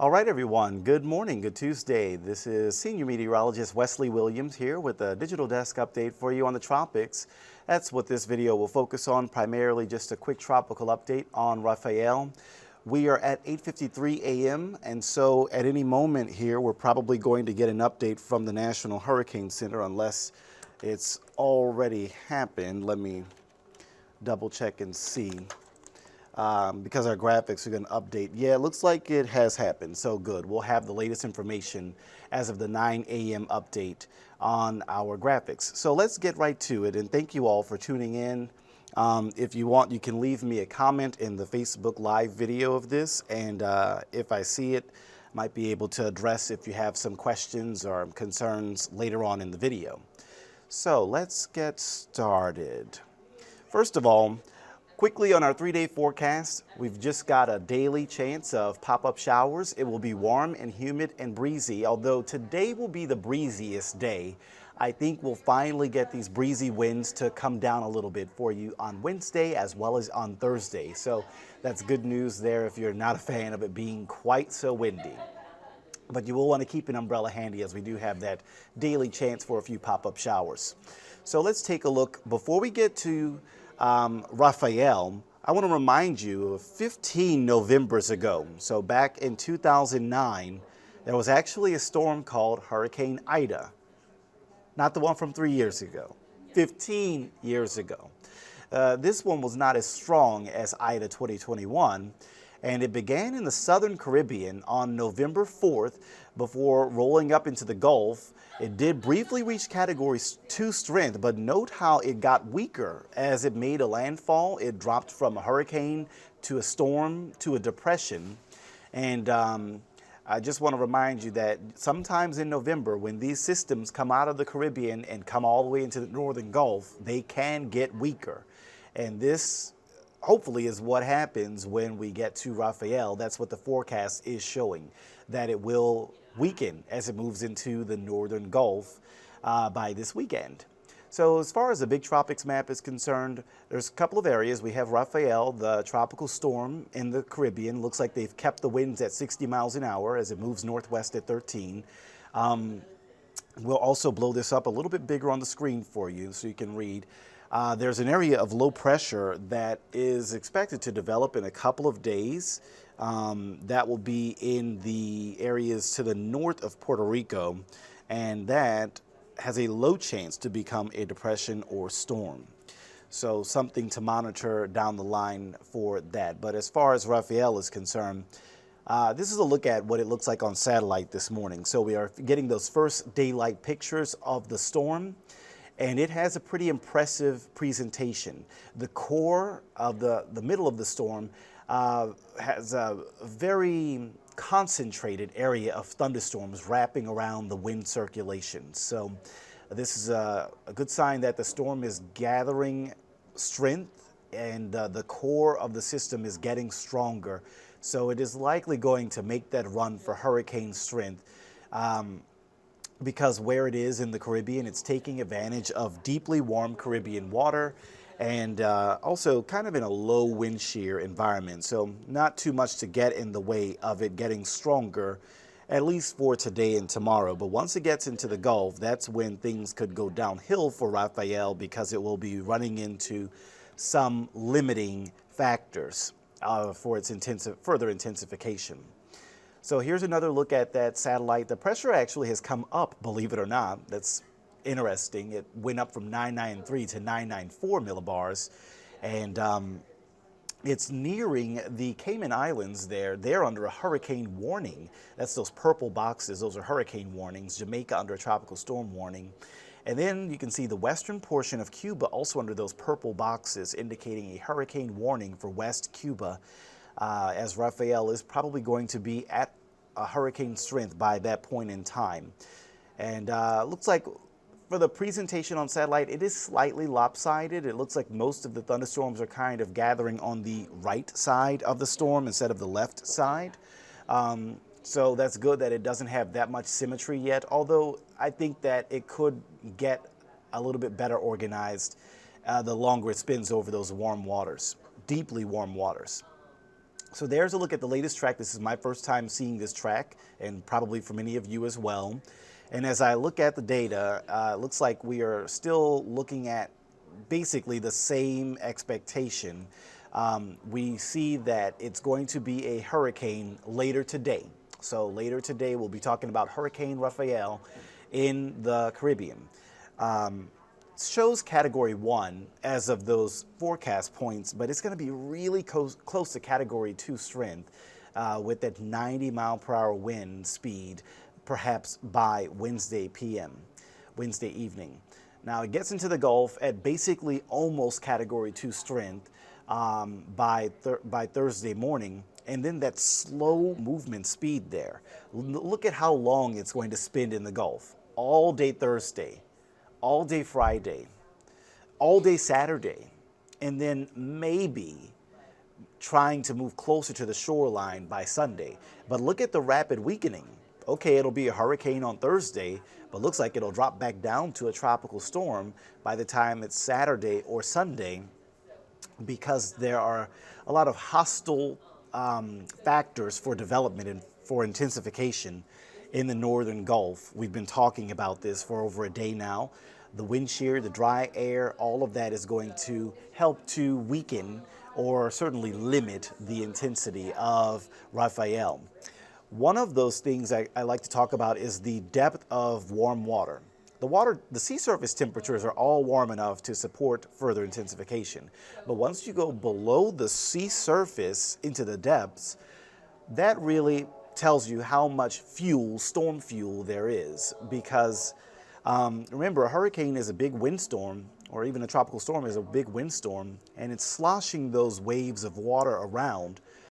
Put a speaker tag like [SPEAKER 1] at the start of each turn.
[SPEAKER 1] All right, everyone. Good morning. Good Tuesday. This is Senior Meteorologist Wesley Williams here with a digital desk update for you on the tropics. That's what this video will focus on, primarily just a quick tropical update on Rafael. We are at 8:53 a.m. and so at any moment here, we're probably going to get an update from the National Hurricane Center unless it's already happened. Let me double check and see. Because our graphics are going to update. Yeah, it looks like it has happened, so good. We'll have the latest information as of the 9 a.m. update on our graphics. So let's get right to it, and thank you all for tuning in. If you want, you can leave me a comment in the Facebook Live video of this, and if I see it, might be able to address if you have some questions or concerns later on in the video. So let's get started. First of all, quickly on our 3-day forecast, we've just got a daily chance of pop-up showers. It will be warm and humid and breezy, although today will be the breeziest day. I think we'll finally get these breezy winds to come down a little bit for you on Wednesday as well as on Thursday. So that's good news there if you're not a fan of it being quite so windy. But you will want to keep an umbrella handy as we do have that daily chance for a few pop-up showers. So let's take a look. Before we get to Rafael, I want to remind you of 15 Novembers ago. So back in 2009, there was actually a storm called Hurricane Ida. Not the one from 3 years ago, 15 years ago. This one was not as strong as Ida 2021, and it began in the southern Caribbean on November 4th before rolling up into the Gulf. It did briefly reach Category 2 strength, but note how it got weaker as it made a landfall. It dropped from a hurricane to a storm to a depression. And I just want to remind you that sometimes in November, when these systems come out of the Caribbean and come all the way into the northern Gulf, they can get weaker. And this hopefully is what happens when we get to Rafael. That's what the forecast is showing, that it will weaken as it moves into the northern Gulf by this weekend. So as far as the big tropics map is concerned, there's a couple of areas. We have Rafael, the tropical storm in the Caribbean. Looks like they've kept the winds at 60 miles an hour as it moves northwest at 13. We'll also blow this up a little bit bigger on the screen for you so you can read. There's an area of low pressure that is expected to develop in a couple of days. That will be in the areas to the north of Puerto Rico, and that has a low chance to become a depression or storm. So something to monitor down the line for that. But as far as Rafael is concerned, this is a look at what it looks like on satellite this morning. So we are getting those first daylight pictures of the storm, and it has a pretty impressive presentation. The core of the middle of the storm has a very concentrated area of thunderstorms wrapping around the wind circulation. So this is a good sign that the storm is gathering strength and the core of the system is getting stronger. So it is likely going to make that run for hurricane strength. Because where it is in the Caribbean, it's taking advantage of deeply warm Caribbean water and also kind of in a low wind shear environment. So not too much to get in the way of it getting stronger, at least for today and tomorrow. But once it gets into the Gulf, that's when things could go downhill for Rafael because it will be running into some limiting factors for its further intensification. So here's another look at that satellite. The pressure actually has come up, believe it or not. That's interesting. It went up from 993 to 994 millibars. And it's nearing the Cayman Islands there. They're under a hurricane warning. That's those purple boxes. Those are hurricane warnings. Jamaica under a tropical storm warning. And then you can see the western portion of Cuba also under those purple boxes indicating a hurricane warning for West Cuba. As Rafael is probably going to be at a hurricane strength by that point in time. And looks like for the presentation on satellite, it is slightly lopsided. It looks like most of the thunderstorms are kind of gathering on the right side of the storm instead of the left side. So that's good that it doesn't have that much symmetry yet, although I think that it could get a little bit better organized the longer it spins over those warm waters, deeply warm waters. So there's a look at the latest track. This is my first time seeing this track, and probably for many of you as well. And as I look at the data, it looks like we are still looking at basically the same expectation. We see that it's going to be a hurricane later today. So later today, we'll be talking about Hurricane Rafael in the Caribbean. Shows category 1 as of those forecast points, but it's going to be really close to category 2 strength with that 90-mile-per-hour wind speed, perhaps by Wednesday evening. Now it gets into the Gulf at basically almost category 2 strength by Thursday morning, and then that slow movement speed there. Look at how long it's going to spend in the Gulf. All day Thursday, all day Friday, all day Saturday, and then maybe trying to move closer to the shoreline by Sunday. But look at the rapid weakening. Okay, it'll be a hurricane on Thursday, but looks like it'll drop back down to a tropical storm by the time it's Saturday or Sunday, because there are a lot of hostile factors for development and for intensification in the northern Gulf. We've been talking about this for over a day now. The wind shear, the dry air, all of that is going to help to weaken or certainly limit the intensity of Rafael. One of those things I like to talk about is the depth of warm water. The sea surface temperatures are all warm enough to support further intensification. But once you go below the sea surface into the depths, that really tells you how much fuel, storm fuel, there is. Because remember, a hurricane is a big windstorm, or even a tropical storm is a big windstorm, and it's sloshing those waves of water around